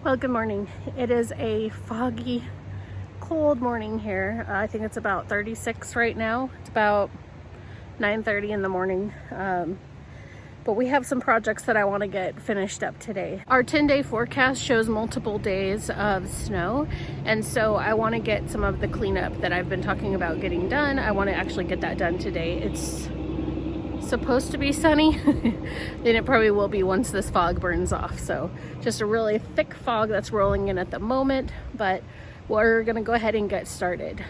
Well, good morning. It is a foggy, cold morning here. I think it's about 36 right now. It's about 9:30 in the morning. But we have some projects that I want to get finished up today. Our 10-day forecast shows multiple days of snow, and so I want to get some of the cleanup that I've been talking about getting done. I want to actually get that done today. It's supposed to be sunny then it probably will be once this fog burns off. So just a really thick fog that's rolling in at the moment, but we're gonna go ahead and get started.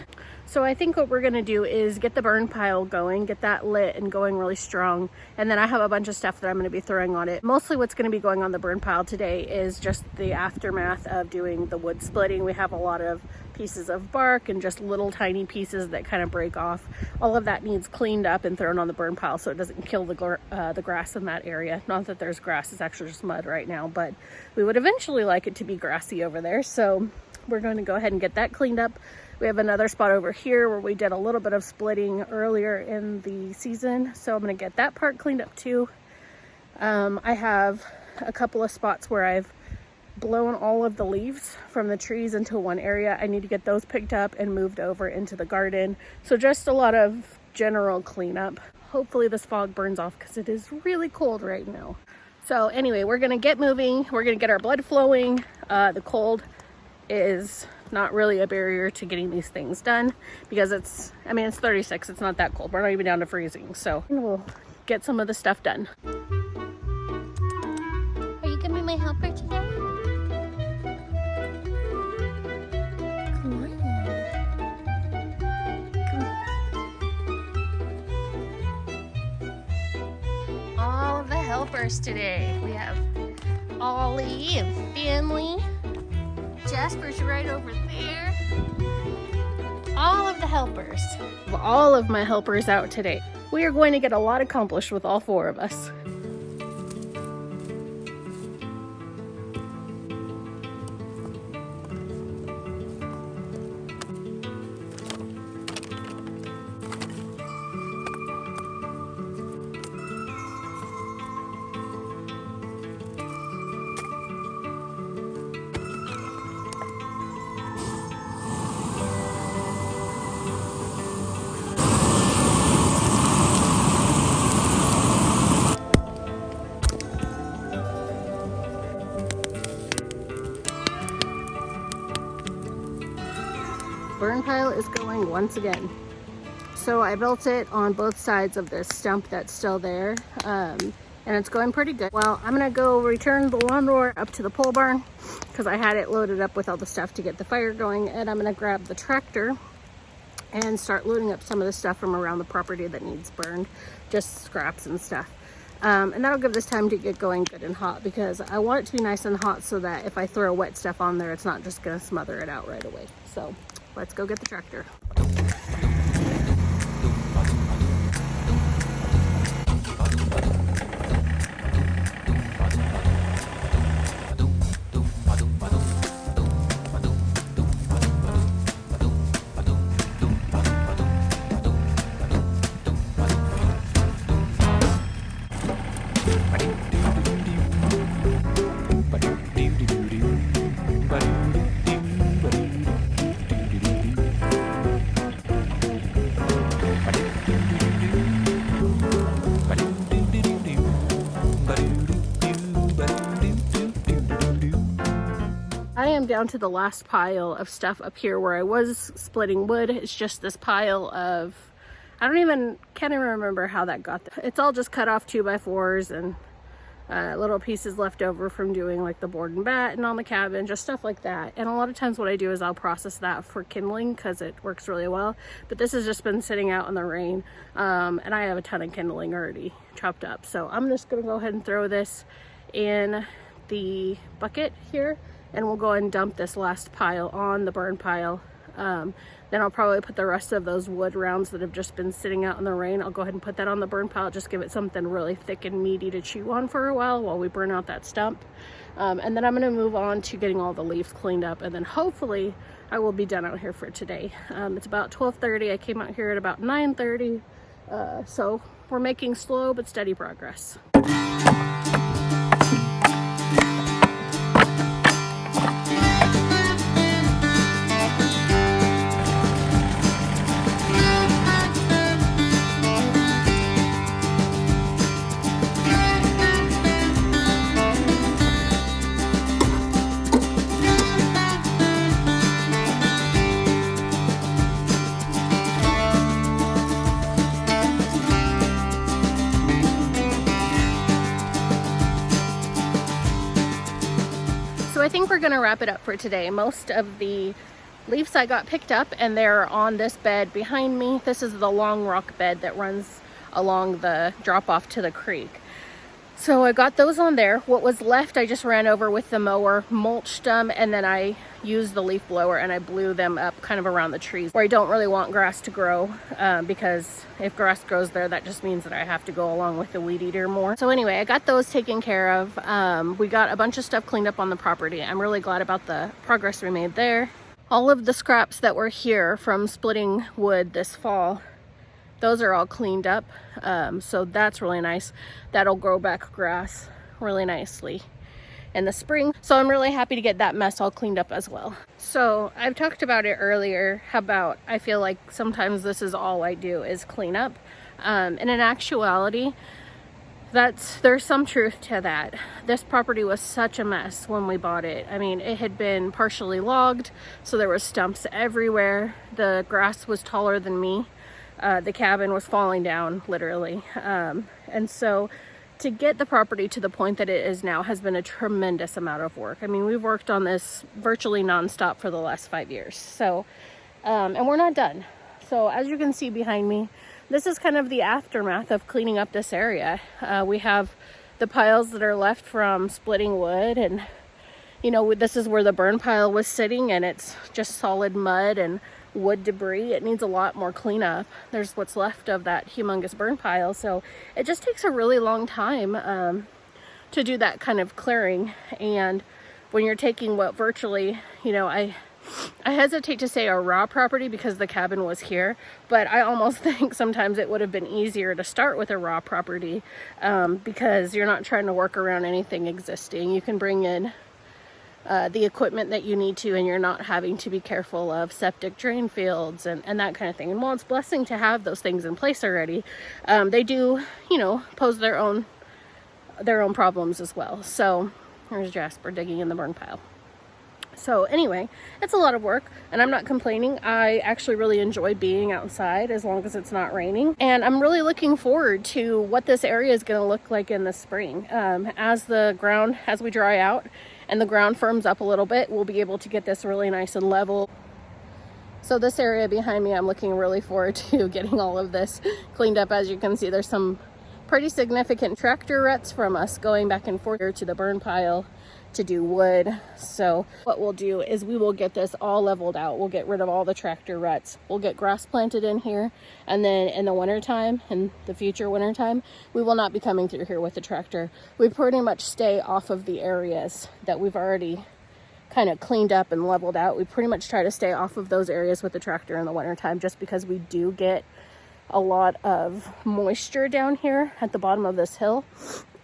So I think what we're gonna do is get the burn pile going, get that lit and going really strong, and then I have a bunch of stuff that I'm gonna be throwing on it. Mostly what's gonna be going on the burn pile today is just the aftermath of doing the wood splitting. We have a lot of pieces of bark and just little tiny pieces that kind of break off. All of that needs cleaned up and thrown on the burn pile so it doesn't kill the grass in that area. Not that there's grass, it's actually just mud right now, but we would eventually like it to be grassy over there. So we're going to go ahead and get that cleaned up. We have another spot over here where we did a little bit of splitting earlier in the season, so I'm going to get that part cleaned up too. I have a couple of spots where I've blown all of the leaves from the trees into one area. I need to get those picked up and moved over into the garden. So just a lot of general cleanup. Hopefully this fog burns off because it is really cold right now. So anyway, we're going to get moving. We're going to get our blood flowing. The cold is not really a barrier to getting these things done because it's 36. It's not that cold. We're not even down to freezing. So we'll get some of the stuff done. Are you gonna be my helper today? Come on. Come on. All of the helpers today. We have Ollie and Finley. Jasper's right over there. All of the helpers. All of my helpers out today. We are going to get a lot accomplished with all four of us. Burn pile is going once again. So I built it on both sides of this stump that's still there, and it's going pretty good. Well, I'm gonna go return the lawnmower up to the pole barn because I had it loaded up with all the stuff to get the fire going, and I'm gonna grab the tractor and start loading up some of the stuff from around the property that needs burned, just scraps and stuff. And that'll give this time to get going good and hot because I want it to be nice and hot so that if I throw wet stuff on there, it's not just gonna smother it out right away. So let's go get the tractor. I am down to the last pile of stuff up here where I was splitting wood. It's just this pile of, can't even remember how that got there. It's all just cut off 2x4s and little pieces left over from doing like the board and batten on the cabin, just stuff like that. And a lot of times what I do is I'll process that for kindling because it works really well. But this has just been sitting out in the rain, and I have a ton of kindling already chopped up. So I'm just gonna go ahead and throw this in the bucket here, and we'll go and dump this last pile on the burn pile. Then I'll probably put the rest of those wood rounds that have just been sitting out in the rain, I'll go ahead and put that on the burn pile, just give it something really thick and meaty to chew on for a while we burn out that stump. And then I'm gonna move on to getting all the leaves cleaned up, and then hopefully I will be done out here for today. It's about 12:30, I came out here at about 9:30, so we're making slow but steady progress. So I think we're gonna wrap it up for today. Most of the leaves I got picked up and they're on this bed behind me. This is the long rock bed that runs along the drop off to the creek. So I got those on there. What was left I just ran over with the mower, mulched them, and then I used the leaf blower and I blew them up kind of around the trees where I don't really want grass to grow, because if grass grows there, that just means that I have to go along with the weed eater more. So anyway, I got those taken care of. We got a bunch of stuff cleaned up on the property. I'm really glad about the progress we made there. All of the scraps that were here from splitting wood this fall, those are all cleaned up, so that's really nice. That'll grow back grass really nicely in the spring. So I'm really happy to get that mess all cleaned up as well. So I've talked about it earlier about I feel like sometimes this is all I do is clean up. And in actuality, there's some truth to that. This property was such a mess when we bought it. I mean, it had been partially logged, so there were stumps everywhere. The grass was taller than me. The cabin was falling down, literally. And so to get the property to the point that it is now has been a tremendous amount of work. I mean, we've worked on this virtually nonstop for the last 5 years. So, and we're not done. So as you can see behind me, this is kind of the aftermath of cleaning up this area. We have the piles that are left from splitting wood, and you know, this is where the burn pile was sitting, and it's just solid mud and wood debris. It needs a lot more cleanup. There's what's left of that humongous burn pile, so it just takes a really long time to do that kind of clearing. And when you're taking what virtually, you know, I hesitate to say a raw property because the cabin was here, but I almost think sometimes it would have been easier to start with a raw property, because you're not trying to work around anything existing. You can bring in the equipment that you need to, and you're not having to be careful of septic drain fields and that kind of thing. And while it's a blessing to have those things in place already, they do, you know, pose their own problems as well. So there's Jasper digging in the burn pile. So anyway, it's a lot of work, and I'm not complaining. I actually really enjoy being outside as long as it's not raining. And I'm really looking forward to what this area is going to look like in the spring. As we dry out and the ground firms up a little bit, we'll be able to get this really nice and level. So this area behind me, I'm looking really forward to getting all of this cleaned up. As you can see, there's some pretty significant tractor ruts from us going back and forth to the burn pile to do wood. So what we'll do is we will get this all leveled out. We'll get rid of all the tractor ruts. We'll get grass planted in here, and then in the wintertime, in the future wintertime, we will not be coming through here with the tractor. We pretty much stay off of the areas that we've already kind of cleaned up and leveled out. We pretty much try to stay off of those areas with the tractor in the wintertime, just because we do get a lot of moisture down here at the bottom of this hill.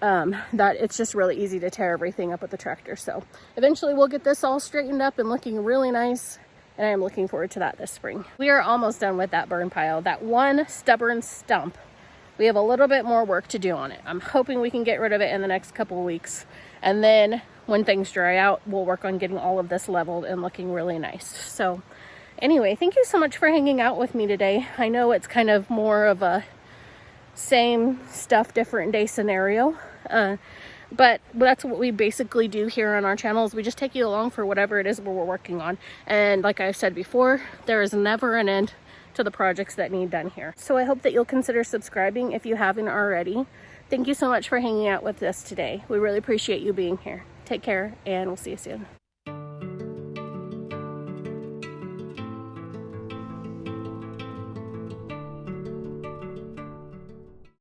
That it's just really easy to tear everything up with the tractor. So eventually we'll get this all straightened up and looking really nice, and I am looking forward to that this spring. We are almost done with that burn pile. That one stubborn stump, we have a little bit more work to do on it. I'm hoping we can get rid of it in the next couple of weeks, and then when things dry out, we'll work on getting all of this leveled and looking really nice. So anyway, thank you so much for hanging out with me today. I know it's kind of more of a same stuff, different day scenario. But that's what we basically do here on our channel, is we just take you along for whatever it is we're working on. And like I've said before, there is never an end to the projects that need done here. So I hope that you'll consider subscribing if you haven't already. Thank you so much for hanging out with us today. We really appreciate you being here. Take care, and we'll see you soon.